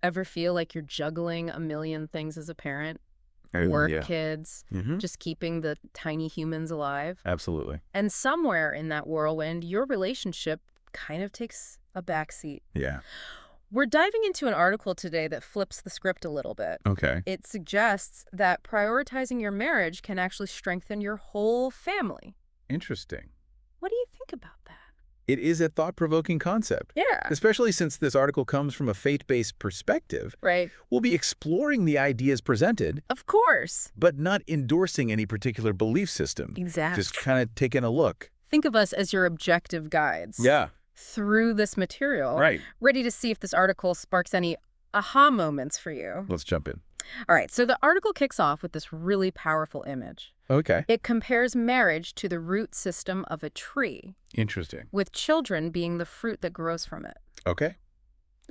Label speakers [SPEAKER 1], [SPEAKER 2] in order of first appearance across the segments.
[SPEAKER 1] Ever feel like you're juggling a million things as a parent?
[SPEAKER 2] Oh,
[SPEAKER 1] Work,
[SPEAKER 2] yeah.
[SPEAKER 1] kids, just keeping the tiny humans alive?
[SPEAKER 2] Absolutely.
[SPEAKER 1] And somewhere in that whirlwind, your relationship kind of takes a backseat.
[SPEAKER 2] Yeah.
[SPEAKER 1] We're diving into an article today that flips the script a little bit.
[SPEAKER 2] Okay.
[SPEAKER 1] It suggests that prioritizing your marriage can actually strengthen your whole family.
[SPEAKER 2] Interesting.
[SPEAKER 1] What do you think about that?
[SPEAKER 2] It is a thought-provoking concept,
[SPEAKER 1] Yeah.
[SPEAKER 2] especially since this article comes from a faith-based perspective.
[SPEAKER 1] Right.
[SPEAKER 2] We'll be exploring the ideas presented,
[SPEAKER 1] Of course.
[SPEAKER 2] but not endorsing any particular belief system.
[SPEAKER 1] Exactly.
[SPEAKER 2] Just kind of taking a look.
[SPEAKER 1] Think of us as your objective guides.
[SPEAKER 2] Yeah.
[SPEAKER 1] Through this material.
[SPEAKER 2] Right.
[SPEAKER 1] Ready to see if this article sparks any aha moments for you.
[SPEAKER 2] Let's jump in.
[SPEAKER 1] All right, so the article kicks off with this really powerful image.
[SPEAKER 2] Okay.
[SPEAKER 1] It compares marriage to the root system of a tree,
[SPEAKER 2] Interesting.
[SPEAKER 1] with children being the fruit that grows from it.
[SPEAKER 2] Okay.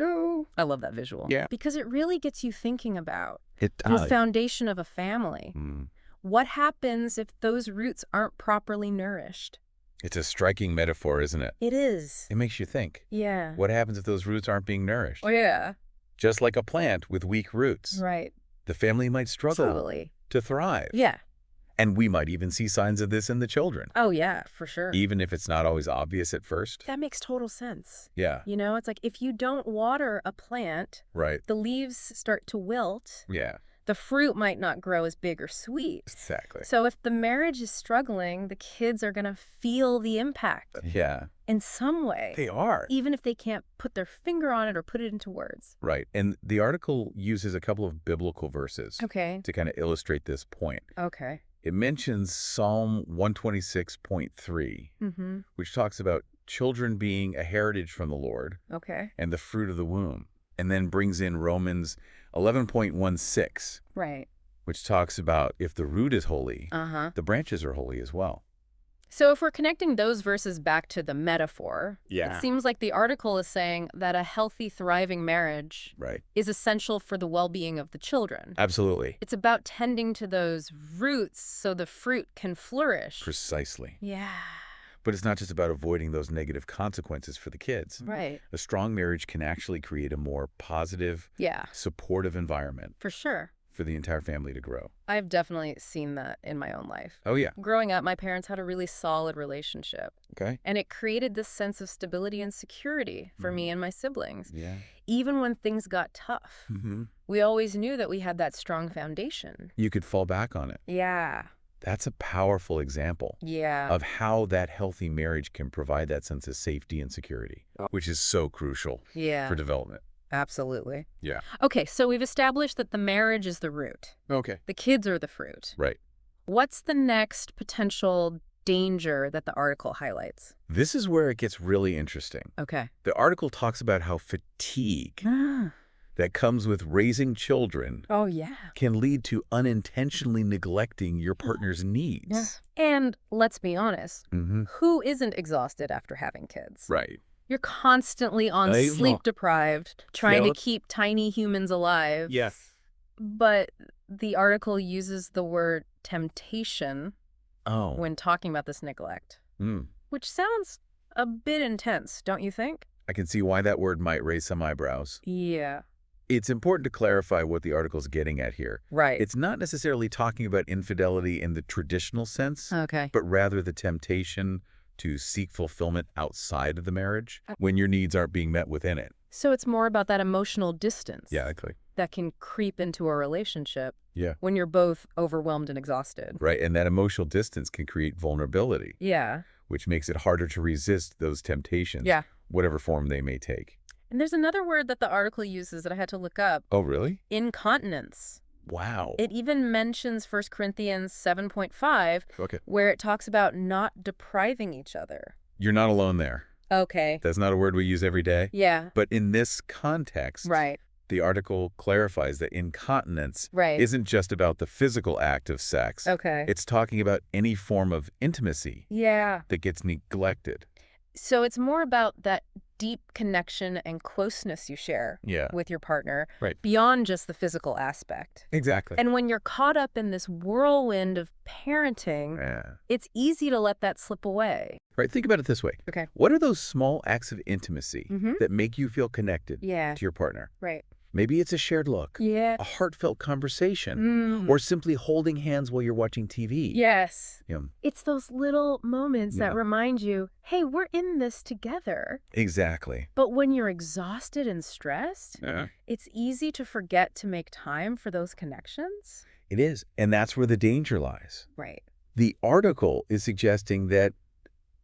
[SPEAKER 2] Oh.
[SPEAKER 1] I love that visual.
[SPEAKER 2] Yeah.
[SPEAKER 1] Because it really gets you thinking about
[SPEAKER 2] It
[SPEAKER 1] the foundation of a family.
[SPEAKER 2] Mm.
[SPEAKER 1] What happens if those roots aren't properly nourished?
[SPEAKER 2] It's a striking metaphor, isn't it?
[SPEAKER 1] It is.
[SPEAKER 2] It makes you think.
[SPEAKER 1] Yeah.
[SPEAKER 2] What happens if those roots aren't being nourished?
[SPEAKER 1] Oh, yeah.
[SPEAKER 2] Just like a plant with weak roots.
[SPEAKER 1] Right.
[SPEAKER 2] The family might struggle
[SPEAKER 1] Totally.
[SPEAKER 2] to thrive.
[SPEAKER 1] Yeah.
[SPEAKER 2] And we might even see signs of this in the children,
[SPEAKER 1] Oh, yeah, for sure.
[SPEAKER 2] even if it's not always obvious at first.
[SPEAKER 1] That makes total sense.
[SPEAKER 2] Yeah,
[SPEAKER 1] You know, it's like if you don't water a plant,
[SPEAKER 2] right.
[SPEAKER 1] the leaves start to wilt.
[SPEAKER 2] Yeah,
[SPEAKER 1] The fruit might not grow as big or sweet.
[SPEAKER 2] exactly.
[SPEAKER 1] So if the marriage is struggling, the kids are going to feel the impact
[SPEAKER 2] Yeah,
[SPEAKER 1] in some way,
[SPEAKER 2] they are.
[SPEAKER 1] even if they can't put their finger on it or put it into words.
[SPEAKER 2] Right. And the article uses a couple of biblical verses
[SPEAKER 1] Okay.
[SPEAKER 2] to kind of illustrate this point.
[SPEAKER 1] Okay.
[SPEAKER 2] It mentions Psalm 126.3,
[SPEAKER 1] Mm-hmm.
[SPEAKER 2] which talks about children being a heritage from the Lord
[SPEAKER 1] Okay.
[SPEAKER 2] and the fruit of the womb, and then brings in Romans 11.16,
[SPEAKER 1] Right.
[SPEAKER 2] which talks about if the root is holy,
[SPEAKER 1] Uh-huh.
[SPEAKER 2] the branches are holy as well.
[SPEAKER 1] So if we're connecting those verses back to the metaphor,
[SPEAKER 2] Yeah.
[SPEAKER 1] it seems like the article is saying that a healthy, thriving marriage
[SPEAKER 2] Right.
[SPEAKER 1] is essential for the well-being of the children.
[SPEAKER 2] Absolutely.
[SPEAKER 1] It's about tending to those roots so the fruit can flourish.
[SPEAKER 2] Precisely.
[SPEAKER 1] Yeah.
[SPEAKER 2] But it's not just about avoiding those negative consequences for the kids.
[SPEAKER 1] Right.
[SPEAKER 2] A strong marriage can actually create a more positive,
[SPEAKER 1] Yeah,
[SPEAKER 2] supportive environment
[SPEAKER 1] for sure.
[SPEAKER 2] for the entire family to grow.
[SPEAKER 1] I've definitely seen that in my own life.
[SPEAKER 2] Oh, yeah.
[SPEAKER 1] Growing up, my parents had a really solid relationship,
[SPEAKER 2] Okay.
[SPEAKER 1] and it created this sense of stability and security for me and my siblings.
[SPEAKER 2] Yeah.
[SPEAKER 1] Even when things got tough,
[SPEAKER 2] Mm-hmm.
[SPEAKER 1] we always knew that we had that strong foundation.
[SPEAKER 2] You could fall back on it.
[SPEAKER 1] Yeah.
[SPEAKER 2] That's a powerful example
[SPEAKER 1] Yeah.
[SPEAKER 2] of how that healthy marriage can provide that sense of safety and security, which is so crucial
[SPEAKER 1] Yeah.
[SPEAKER 2] for development.
[SPEAKER 1] Absolutely.
[SPEAKER 2] Yeah.
[SPEAKER 1] Okay, so we've established that the marriage is the root.
[SPEAKER 2] Okay.
[SPEAKER 1] The kids are the fruit.
[SPEAKER 2] Right.
[SPEAKER 1] What's the next potential danger that the article highlights?
[SPEAKER 2] This is where it gets really interesting.
[SPEAKER 1] Okay.
[SPEAKER 2] The article talks about how fatigue that comes with raising children
[SPEAKER 1] Oh, yeah.
[SPEAKER 2] can lead to unintentionally neglecting your partner's needs.
[SPEAKER 1] And let's be honest,
[SPEAKER 2] Mm-hmm.
[SPEAKER 1] who isn't exhausted after having kids?
[SPEAKER 2] Right.
[SPEAKER 1] You're constantly on
[SPEAKER 2] I know.
[SPEAKER 1] sleep deprived, trying
[SPEAKER 2] Yeah.
[SPEAKER 1] to keep tiny humans alive.
[SPEAKER 2] Yes.
[SPEAKER 1] But the article uses the word temptation
[SPEAKER 2] Oh.
[SPEAKER 1] when talking about this neglect,
[SPEAKER 2] Mm.
[SPEAKER 1] which sounds a bit intense, don't you think?
[SPEAKER 2] I can see why that word might raise some eyebrows.
[SPEAKER 1] Yeah.
[SPEAKER 2] It's important to clarify what the article's getting at here.
[SPEAKER 1] Right.
[SPEAKER 2] It's not necessarily talking about infidelity in the traditional sense,
[SPEAKER 1] Okay.
[SPEAKER 2] but rather the temptation to seek fulfillment outside of the marriage when your needs aren't being met within it.
[SPEAKER 1] So it's more about that emotional distance
[SPEAKER 2] Yeah, exactly.
[SPEAKER 1] that can creep into a relationship
[SPEAKER 2] Yeah.
[SPEAKER 1] when you're both overwhelmed and exhausted.
[SPEAKER 2] Right, and that emotional distance can create vulnerability,
[SPEAKER 1] Yeah.
[SPEAKER 2] which makes it harder to resist those temptations,
[SPEAKER 1] Yeah.
[SPEAKER 2] whatever form they may take.
[SPEAKER 1] And there's another word that the article uses that I had to look up,
[SPEAKER 2] Oh, really?
[SPEAKER 1] incontinence.
[SPEAKER 2] Wow.
[SPEAKER 1] It even mentions 1 Corinthians 7.5,
[SPEAKER 2] Okay.
[SPEAKER 1] where it talks about not depriving each other.
[SPEAKER 2] You're not alone there.
[SPEAKER 1] Okay.
[SPEAKER 2] That's not a word we use every day.
[SPEAKER 1] Yeah.
[SPEAKER 2] But in this context,
[SPEAKER 1] Right.
[SPEAKER 2] the article clarifies that incontinence
[SPEAKER 1] Right.
[SPEAKER 2] isn't just about the physical act of sex.
[SPEAKER 1] Okay.
[SPEAKER 2] It's talking about any form of intimacy
[SPEAKER 1] Yeah.
[SPEAKER 2] that gets neglected.
[SPEAKER 1] So it's more about that deep connection and closeness you share
[SPEAKER 2] Yeah.
[SPEAKER 1] with your partner
[SPEAKER 2] Right.
[SPEAKER 1] beyond just the physical aspect.
[SPEAKER 2] Exactly.
[SPEAKER 1] And when you're caught up in this whirlwind of parenting,
[SPEAKER 2] Yeah.
[SPEAKER 1] it's easy to let that slip away.
[SPEAKER 2] Right. Think about it this way.
[SPEAKER 1] Okay.
[SPEAKER 2] What are those small acts of intimacy
[SPEAKER 1] Mhm.
[SPEAKER 2] that make you feel connected
[SPEAKER 1] Yeah.
[SPEAKER 2] to your partner?
[SPEAKER 1] Right.
[SPEAKER 2] Maybe it's a shared look,
[SPEAKER 1] Yeah.
[SPEAKER 2] a heartfelt conversation,
[SPEAKER 1] Mm.
[SPEAKER 2] or simply holding hands while you're watching TV.
[SPEAKER 1] Yes.
[SPEAKER 2] Yeah,
[SPEAKER 1] It's those little moments that
[SPEAKER 2] yeah,
[SPEAKER 1] remind you, hey, we're in this together.
[SPEAKER 2] exactly.
[SPEAKER 1] But when you're exhausted and stressed,
[SPEAKER 2] Yeah.
[SPEAKER 1] it's easy to forget to make time for those connections.
[SPEAKER 2] It is, and that's where the danger lies.
[SPEAKER 1] Right.
[SPEAKER 2] The article is suggesting that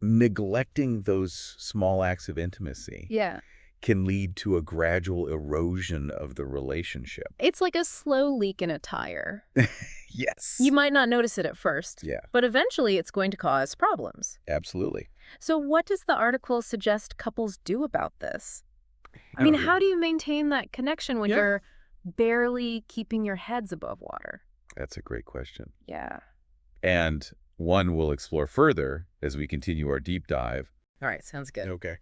[SPEAKER 2] neglecting those small acts of intimacy
[SPEAKER 1] Yeah.
[SPEAKER 2] can lead to a gradual erosion of the relationship.
[SPEAKER 1] It's like a slow leak in a tire.
[SPEAKER 2] Yes.
[SPEAKER 1] You might not notice it at first,
[SPEAKER 2] Yeah,
[SPEAKER 1] but eventually it's going to cause problems.
[SPEAKER 2] absolutely.
[SPEAKER 1] So what does the article suggest couples do about this? I
[SPEAKER 2] Oh,
[SPEAKER 1] mean, how do you maintain that connection when
[SPEAKER 2] Yeah.
[SPEAKER 1] you're barely keeping your heads above water?
[SPEAKER 2] That's a great question.
[SPEAKER 1] Yeah.
[SPEAKER 2] And one we'll explore further as we continue our deep dive.
[SPEAKER 1] All right, sounds good.
[SPEAKER 2] Okay.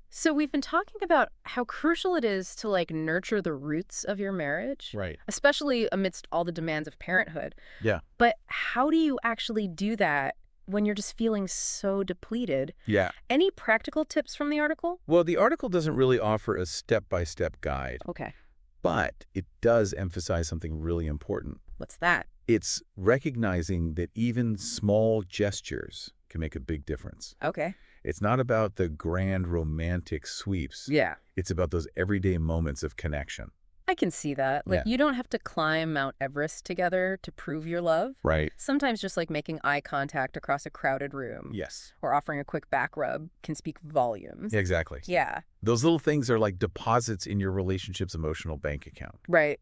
[SPEAKER 1] So we've been talking about how crucial it is to nurture the roots of your marriage,
[SPEAKER 2] Right.
[SPEAKER 1] especially amidst all the demands of parenthood.
[SPEAKER 2] Yeah.
[SPEAKER 1] But how do you actually do that when you're just feeling so depleted?
[SPEAKER 2] Yeah.
[SPEAKER 1] Any practical tips from the article?
[SPEAKER 2] Well, the article doesn't really offer a step-by-step guide,
[SPEAKER 1] Okay.
[SPEAKER 2] but it does emphasize something really important.
[SPEAKER 1] What's that?
[SPEAKER 2] It's recognizing that even small gestures can make a big difference.
[SPEAKER 1] Okay.
[SPEAKER 2] It's not about the grand romantic sweeps.
[SPEAKER 1] Yeah.
[SPEAKER 2] It's about those everyday moments of connection.
[SPEAKER 1] I can see that.
[SPEAKER 2] Yeah.
[SPEAKER 1] You don't have to climb Mount Everest together to prove your love.
[SPEAKER 2] Right.
[SPEAKER 1] Sometimes just making eye contact across a crowded room
[SPEAKER 2] Yes.
[SPEAKER 1] or offering a quick back rub can speak volumes.
[SPEAKER 2] Exactly.
[SPEAKER 1] Yeah.
[SPEAKER 2] Those little things are like deposits in your relationship's emotional bank account.
[SPEAKER 1] Right.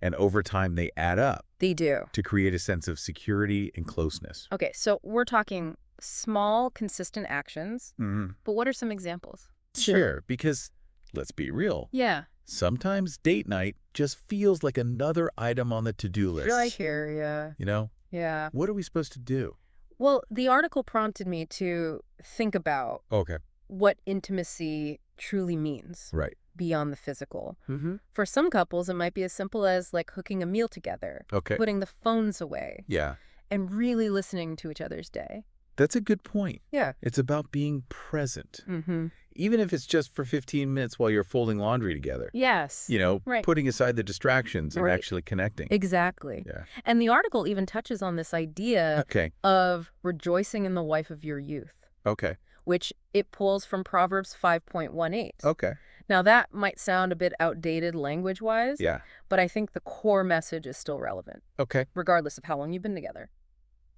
[SPEAKER 2] And over time, they add up
[SPEAKER 1] They do.
[SPEAKER 2] to create a sense of security and closeness.
[SPEAKER 1] Okay, so we're talking small, consistent actions,
[SPEAKER 2] Mm-hmm.
[SPEAKER 1] but what are some examples?
[SPEAKER 2] Sure, because let's be real.
[SPEAKER 1] Yeah.
[SPEAKER 2] Sometimes date night just feels like another item on the to-do list.
[SPEAKER 1] I hear ya.
[SPEAKER 2] You know,
[SPEAKER 1] Yeah.
[SPEAKER 2] what are we supposed to do?
[SPEAKER 1] Well, the article prompted me to think about
[SPEAKER 2] Okay.
[SPEAKER 1] what intimacy truly means
[SPEAKER 2] Right.
[SPEAKER 1] beyond the physical.
[SPEAKER 2] Mm-hmm.
[SPEAKER 1] For some couples, it might be as simple as cooking a meal together,
[SPEAKER 2] Okay.
[SPEAKER 1] putting the phones away,
[SPEAKER 2] Yeah.
[SPEAKER 1] and really listening to each other's day.
[SPEAKER 2] That's a good point.
[SPEAKER 1] Yeah.
[SPEAKER 2] It's about being present.
[SPEAKER 1] Mm-hmm.
[SPEAKER 2] Even if it's just for 15 minutes while you're folding laundry together.
[SPEAKER 1] Yes.
[SPEAKER 2] You know,
[SPEAKER 1] Right.
[SPEAKER 2] putting aside the distractions and
[SPEAKER 1] Right.
[SPEAKER 2] actually connecting.
[SPEAKER 1] Exactly.
[SPEAKER 2] Yeah.
[SPEAKER 1] And the article even touches on this idea
[SPEAKER 2] Okay.
[SPEAKER 1] of rejoicing in the wife of your youth,
[SPEAKER 2] Okay.
[SPEAKER 1] which it pulls from Proverbs 5.18.
[SPEAKER 2] Okay.
[SPEAKER 1] Now, that might sound a bit outdated language-wise,
[SPEAKER 2] Yeah.
[SPEAKER 1] but I think the core message is still relevant,
[SPEAKER 2] Okay.
[SPEAKER 1] regardless of how long you've been together.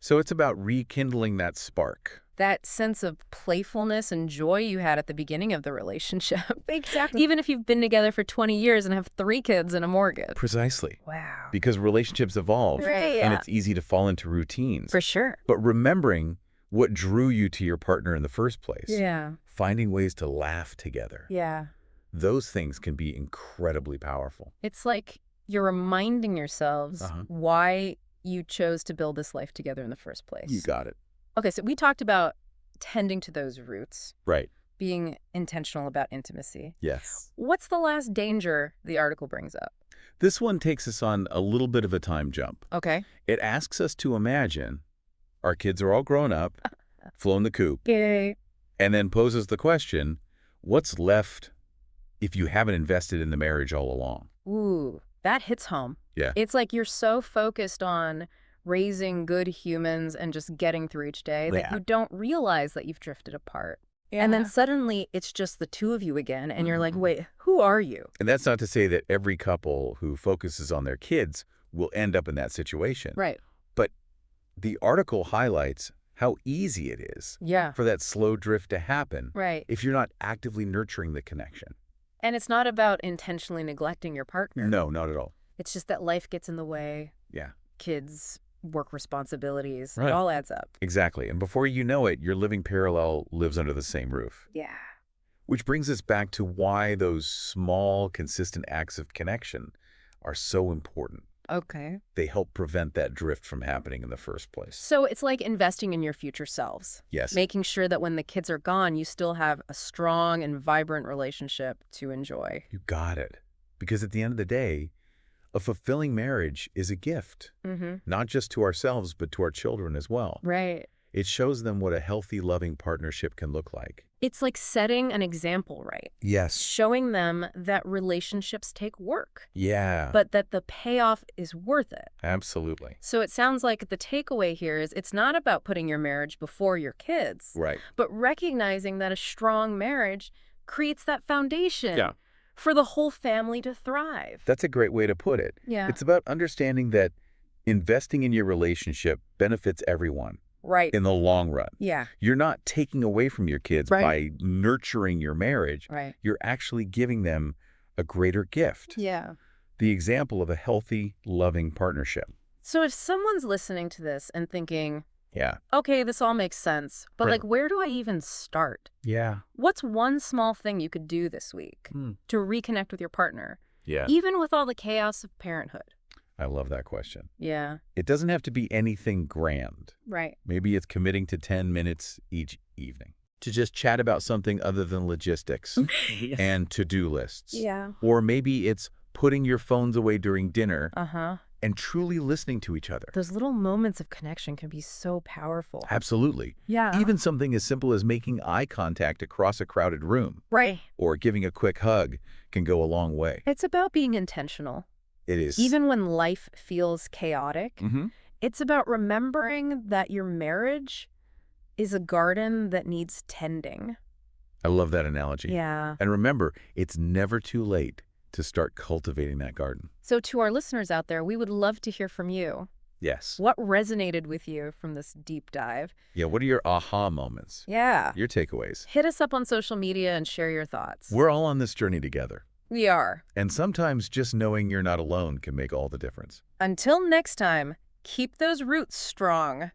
[SPEAKER 2] So it's about rekindling that spark.
[SPEAKER 1] That sense of playfulness and joy you had at the beginning of the relationship.
[SPEAKER 2] Exactly.
[SPEAKER 1] Even if you've been together for 20 years and have 3 kids and a mortgage.
[SPEAKER 2] Precisely.
[SPEAKER 1] Wow.
[SPEAKER 2] Because relationships evolve.
[SPEAKER 1] Right.
[SPEAKER 2] And it's easy to fall into routines.
[SPEAKER 1] For sure.
[SPEAKER 2] But remembering what drew you to your partner in the first place.
[SPEAKER 1] Yeah.
[SPEAKER 2] Finding ways to laugh together.
[SPEAKER 1] Yeah.
[SPEAKER 2] Those things can be incredibly powerful.
[SPEAKER 1] It's like you're reminding yourselves why you chose to build this life together in the first place.
[SPEAKER 2] You got it.
[SPEAKER 1] Okay, so we talked about tending to those roots,
[SPEAKER 2] Right.
[SPEAKER 1] being intentional about intimacy.
[SPEAKER 2] Yes.
[SPEAKER 1] What's the last danger the article brings up?
[SPEAKER 2] This one takes us on a little bit of a time jump.
[SPEAKER 1] Okay.
[SPEAKER 2] It asks us to imagine our kids are all grown up, flown the coop,
[SPEAKER 1] Yay.
[SPEAKER 2] and then poses the question, what's left if you haven't invested in the marriage all along?
[SPEAKER 1] Ooh, that hits home.
[SPEAKER 2] Yeah.
[SPEAKER 1] It's like you're so focused on raising good humans and just getting through each day that
[SPEAKER 2] Yeah.
[SPEAKER 1] you don't realize that you've drifted apart. And then suddenly it's just the two of you again, and you're like, wait, who are you?
[SPEAKER 2] And that's not to say that every couple who focuses on their kids will end up in that situation.
[SPEAKER 1] Right.
[SPEAKER 2] But the article highlights how easy it is
[SPEAKER 1] Yeah.
[SPEAKER 2] for that slow drift to happen
[SPEAKER 1] Right.
[SPEAKER 2] if you're not actively nurturing the connection.
[SPEAKER 1] And it's not about intentionally neglecting your partner.
[SPEAKER 2] No, not at all.
[SPEAKER 1] It's just that life gets in the way,
[SPEAKER 2] Yeah,
[SPEAKER 1] kids, work responsibilities,
[SPEAKER 2] Right.
[SPEAKER 1] it all adds up.
[SPEAKER 2] exactly. And before you know it, your living parallel lives under the same roof.
[SPEAKER 1] Yeah.
[SPEAKER 2] Which brings us back to why those small, consistent acts of connection are so important.
[SPEAKER 1] Okay.
[SPEAKER 2] They help prevent that drift from happening in the first place.
[SPEAKER 1] So it's like investing in your future selves,
[SPEAKER 2] Yes.
[SPEAKER 1] making sure that when the kids are gone, you still have a strong and vibrant relationship to enjoy.
[SPEAKER 2] You got it. Because at the end of the day, a fulfilling marriage is a gift,
[SPEAKER 1] Mm-hmm.
[SPEAKER 2] not just to ourselves, but to our children as well.
[SPEAKER 1] Right.
[SPEAKER 2] It shows them what a healthy, loving partnership can look like.
[SPEAKER 1] It's like setting an example, right?
[SPEAKER 2] Yes.
[SPEAKER 1] Showing them that relationships take work,
[SPEAKER 2] Yeah.
[SPEAKER 1] but that the payoff is worth it.
[SPEAKER 2] Absolutely.
[SPEAKER 1] So it sounds like the takeaway here is it's not about putting your marriage before your kids,
[SPEAKER 2] Right.
[SPEAKER 1] but recognizing that a strong marriage creates that foundation
[SPEAKER 2] Yeah.
[SPEAKER 1] for the whole family to thrive.
[SPEAKER 2] That's a great way to put it.
[SPEAKER 1] Yeah.
[SPEAKER 2] It's about understanding that investing in your relationship benefits everyone
[SPEAKER 1] Right.
[SPEAKER 2] in the long run.
[SPEAKER 1] Yeah.
[SPEAKER 2] You're not taking away from your kids
[SPEAKER 1] Right.
[SPEAKER 2] by nurturing your marriage.
[SPEAKER 1] Right.
[SPEAKER 2] You're actually giving them a greater gift.
[SPEAKER 1] Yeah.
[SPEAKER 2] The example of a healthy, loving partnership.
[SPEAKER 1] So if someone's listening to this and thinking,
[SPEAKER 2] Yeah.
[SPEAKER 1] okay, this all makes sense, but
[SPEAKER 2] Right.
[SPEAKER 1] like, where do I even start?
[SPEAKER 2] Yeah.
[SPEAKER 1] What's one small thing you could do this week to reconnect with your partner,
[SPEAKER 2] Yeah.
[SPEAKER 1] even with all the chaos of parenthood?
[SPEAKER 2] I love that question.
[SPEAKER 1] Yeah.
[SPEAKER 2] It doesn't have to be anything grand.
[SPEAKER 1] Right.
[SPEAKER 2] Maybe it's committing to 10 minutes each evening to just chat about something other than logistics and to-do lists.
[SPEAKER 1] Yeah.
[SPEAKER 2] Or maybe it's putting your phones away during dinner
[SPEAKER 1] Uh-huh.
[SPEAKER 2] and truly listening to each other.
[SPEAKER 1] Those little moments of connection can be so powerful.
[SPEAKER 2] Absolutely.
[SPEAKER 1] Yeah.
[SPEAKER 2] Even something as simple as making eye contact across a crowded room
[SPEAKER 1] Right.
[SPEAKER 2] or giving a quick hug can go a long way.
[SPEAKER 1] It's about being intentional.
[SPEAKER 2] It is.
[SPEAKER 1] Even when life feels chaotic,
[SPEAKER 2] Mm-hmm.
[SPEAKER 1] it's about remembering that your marriage is a garden that needs tending.
[SPEAKER 2] I love that analogy.
[SPEAKER 1] Yeah.
[SPEAKER 2] And remember, it's never too late to start cultivating that garden.
[SPEAKER 1] So to our listeners out there, we would love to hear from you.
[SPEAKER 2] Yes.
[SPEAKER 1] What resonated with you from this deep dive?
[SPEAKER 2] Yeah, what are your aha moments?
[SPEAKER 1] Yeah.
[SPEAKER 2] Your takeaways?
[SPEAKER 1] Hit us up on social media and share your thoughts.
[SPEAKER 2] We're all on this journey together.
[SPEAKER 1] We are.
[SPEAKER 2] And sometimes just knowing you're not alone can make all the difference.
[SPEAKER 1] Until next time, keep those roots strong.